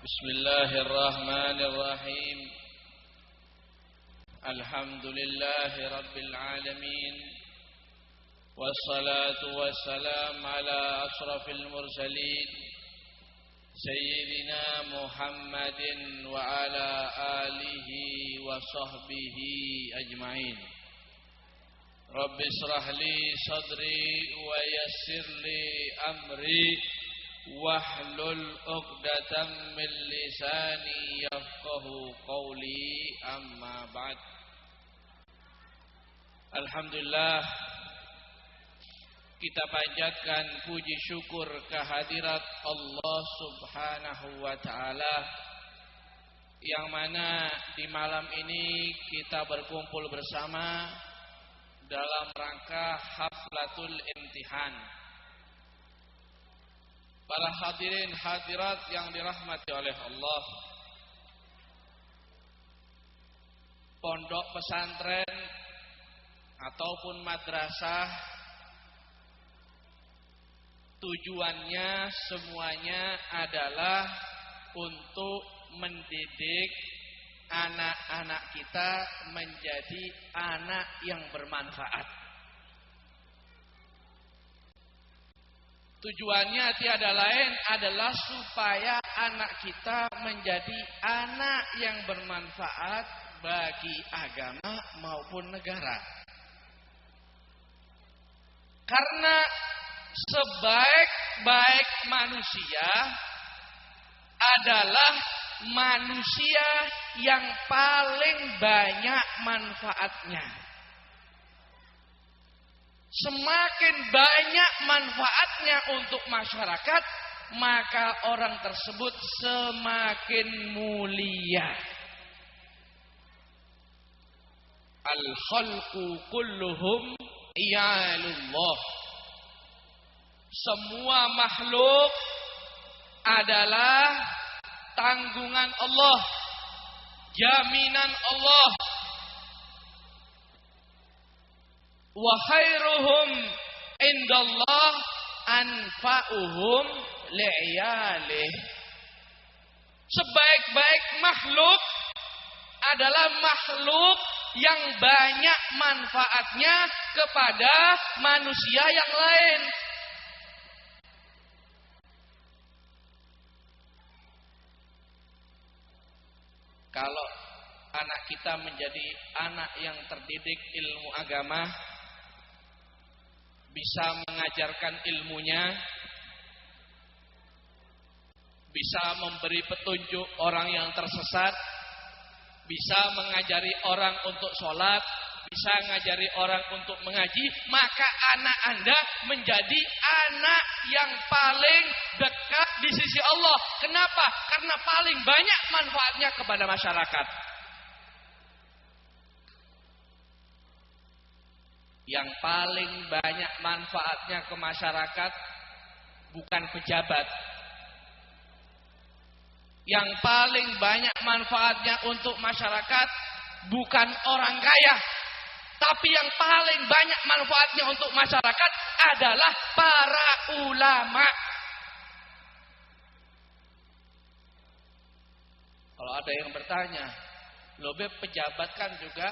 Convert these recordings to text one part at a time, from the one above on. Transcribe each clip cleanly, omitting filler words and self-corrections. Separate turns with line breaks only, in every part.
Bismillahirrahmanirrahim. Alhamdulillahi rabbil alamin. Wassalatu wassalam ala asrafil mursalin Sayyidina Muhammadin wa ala alihi wa sahbihi ajma'in. Rabbi israh li sadri wa yassir li amri wahlul 'uqdatam min lisani yafqahu qawli, amma ba'd. Alhamdulillah, kita panjatkan puji syukur kehadirat Allah Subhanahu wa taala, yang mana di malam ini kita berkumpul bersama dalam rangka haflatul imtihan. Para hadirin hadirat yang dirahmati oleh Allah, pondok pesantren ataupun madrasah, tujuannya semuanya adalah untuk mendidik anak-anak kita menjadi anak yang bermanfaat. Tujuannya tiada lain adalah supaya anak kita menjadi anak yang bermanfaat bagi agama maupun negara. Karena sebaik-baik manusia adalah manusia yang paling banyak manfaatnya. Semakin banyak manfaatnya untuk masyarakat, maka orang tersebut semakin mulia. Al-khalqu kulluhum iyalullah. Semua makhluk adalah tanggungan Allah, jaminan Allah. Wa khairuhum indallah anfa'uhum li'iyalih. Sebaik-baik makhluk adalah makhluk yang banyak manfaatnya kepada manusia yang lain. Kalau anak kita menjadi anak yang terdidik ilmu agama, bisa mengajarkan ilmunya, bisa memberi petunjuk orang yang tersesat, bisa mengajari orang untuk sholat, bisa mengajari orang untuk mengaji, maka anak Anda menjadi anak yang paling dekat di sisi Allah. Kenapa? Karena paling banyak manfaatnya kepada masyarakat. Yang paling banyak manfaatnya ke masyarakat bukan pejabat. Yang paling banyak manfaatnya untuk masyarakat bukan orang kaya. Tapi yang paling banyak manfaatnya untuk masyarakat adalah para ulama. Kalau ada yang bertanya, loh Beb, pejabat kan juga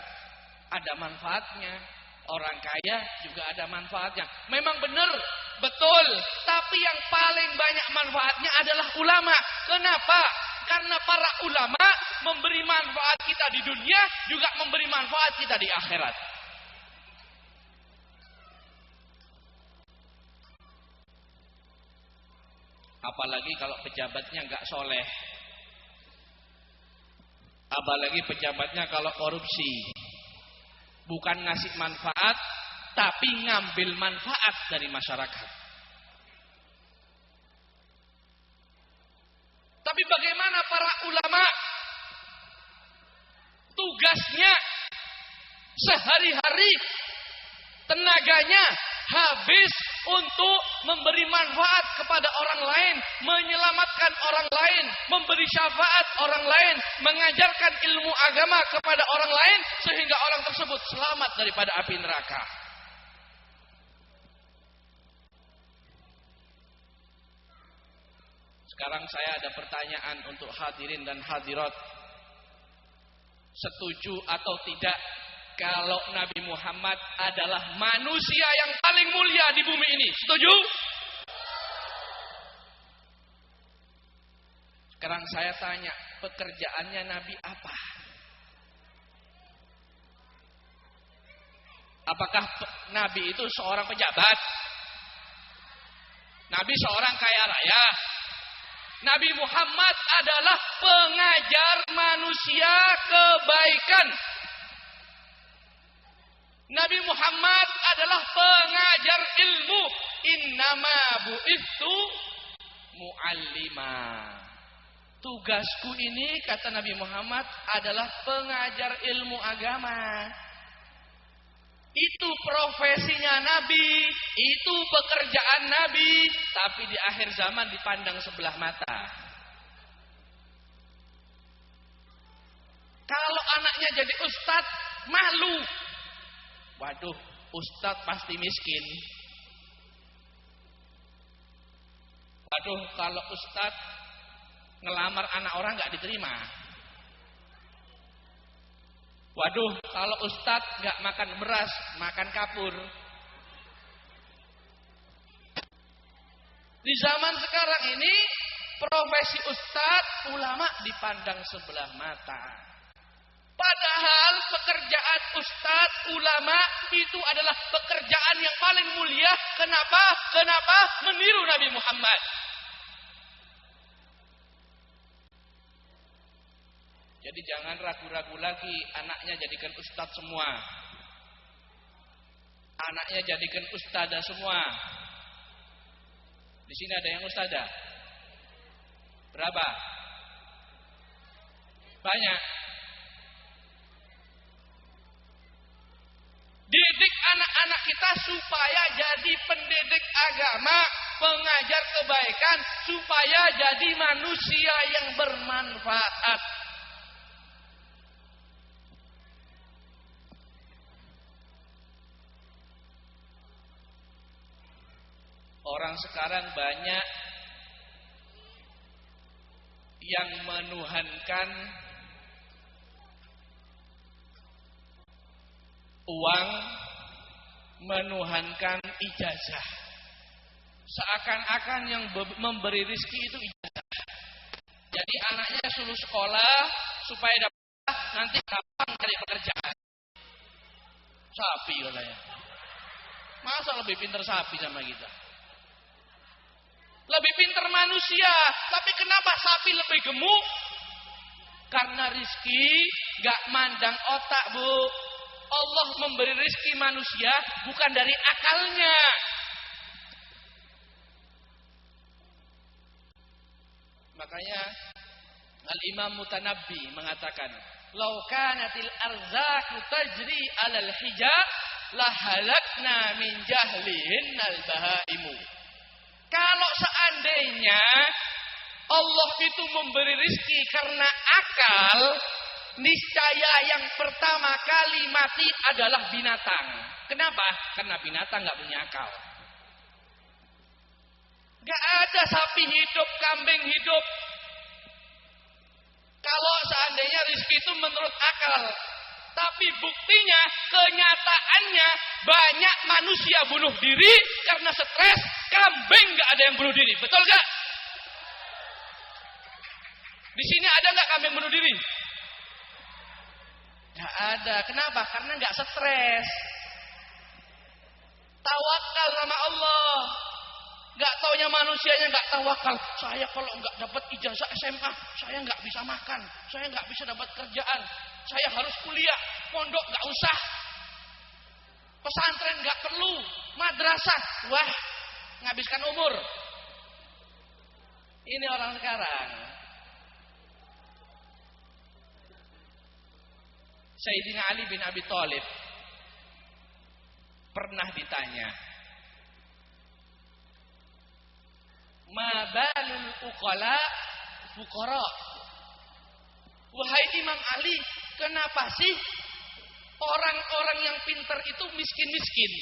ada manfaatnya. Orang kaya juga ada manfaatnya. Memang benar, betul. Tapi yang paling banyak manfaatnya adalah ulama. Kenapa? Karena para ulama memberi manfaat kita di dunia, juga memberi manfaat kita di akhirat. Apalagi kalau pejabatnya nggak soleh. Apalagi pejabatnya kalau korupsi. Bukan ngasih manfaat, tapi ngambil manfaat dari masyarakat. Tapi bagaimana para ulama? Tugasnya sehari-hari, tenaganya habis untuk memberi manfaat kepada orang lain, menyelamatkan orang lain, memberi syafaat orang lain, mengajarkan ilmu agama kepada orang lain, sehingga orang tersebut selamat daripada api neraka. Sekarang saya ada pertanyaan untuk hadirin dan hadirat. Setuju atau tidak kalau Nabi Muhammad adalah manusia yang paling mulia di bumi ini? Setuju? Sekarang saya tanya, pekerjaannya Nabi apa? Apakah Nabi itu seorang pejabat? Nabi seorang kaya raya? Nabi Muhammad adalah pengajar manusia kebaikan. Nabi Muhammad adalah pengajar ilmu. Innama bu'ithu mu'allima. Tugasku ini, kata Nabi Muhammad, adalah pengajar ilmu agama. Itu profesinya Nabi, itu pekerjaan Nabi, tapi di akhir zaman dipandang sebelah mata. Kalau anaknya jadi ustadz, malu. Waduh, ustadz pasti miskin. Waduh, kalau ustadz ngelamar anak orang nggak diterima. Waduh, kalau ustadz nggak makan beras, makan kapur. Di zaman sekarang ini, profesi ustadz, ulama dipandang sebelah mata. Padahal pekerjaan ustadz, ulama itu adalah pekerjaan yang paling mulia. Kenapa? Kenapa? Meniru Nabi Muhammad. Jadi jangan ragu-ragu lagi, anaknya jadikan ustadz semua. Anaknya jadikan ustadzah semua. Di sini ada yang ustadzah? Berapa? Banyak. Didik anak-anak kita supaya jadi pendidik agama, pengajar kebaikan, supaya jadi manusia yang bermanfaat. Orang sekarang banyak yang menuhankan uang, menuhankan ijazah. Seakan-akan yang memberi rezeki itu ijazah. Jadi anaknya suruh sekolah supaya dapat, nanti gampang cari pekerjaan. Sapi katanya. Masa lebih pintar sapi sama kita? Lebih pintar manusia, tapi kenapa sapi lebih gemuk? Karena rizki gak mandang otak, Bu. Allah memberi rizki manusia bukan dari akalnya. Makanya Al-Imam Mutanabbi mengatakan, "Lau kanatil arzaku tajri 'alal hijab la halakna min jahlihinnal bahaimu." Kalau seandainya Allah itu memberi rizki karena akal, niscaya yang pertama kali mati adalah binatang. Kenapa? Karena binatang gak punya akal. Gak ada sapi hidup, kambing hidup. Kalau seandainya rizki itu menurut akal. Tapi buktinya, kenyataannya banyak manusia bunuh diri karena stres. Kambing gak ada yang bunuh diri, betul gak? Di sini ada gak kambing bunuh diri? Gak ada. Kenapa? Karena gak stres. Tawakal sama Allah. Gak taunya manusianya gak tawakal. Saya kalau gak dapat ijazah SMA, saya gak bisa makan, saya gak bisa dapat kerjaan, saya harus kuliah, pondok gak usah, pesantren gak perlu, madrasah, wah, menghabiskan umur. Ini orang sekarang. Sayyidina Ali bin Abi Thalib pernah ditanya, "Ma balul uqala fuqara?" Wahai Imam Ali, kenapa sih orang-orang yang pintar itu miskin-miskin?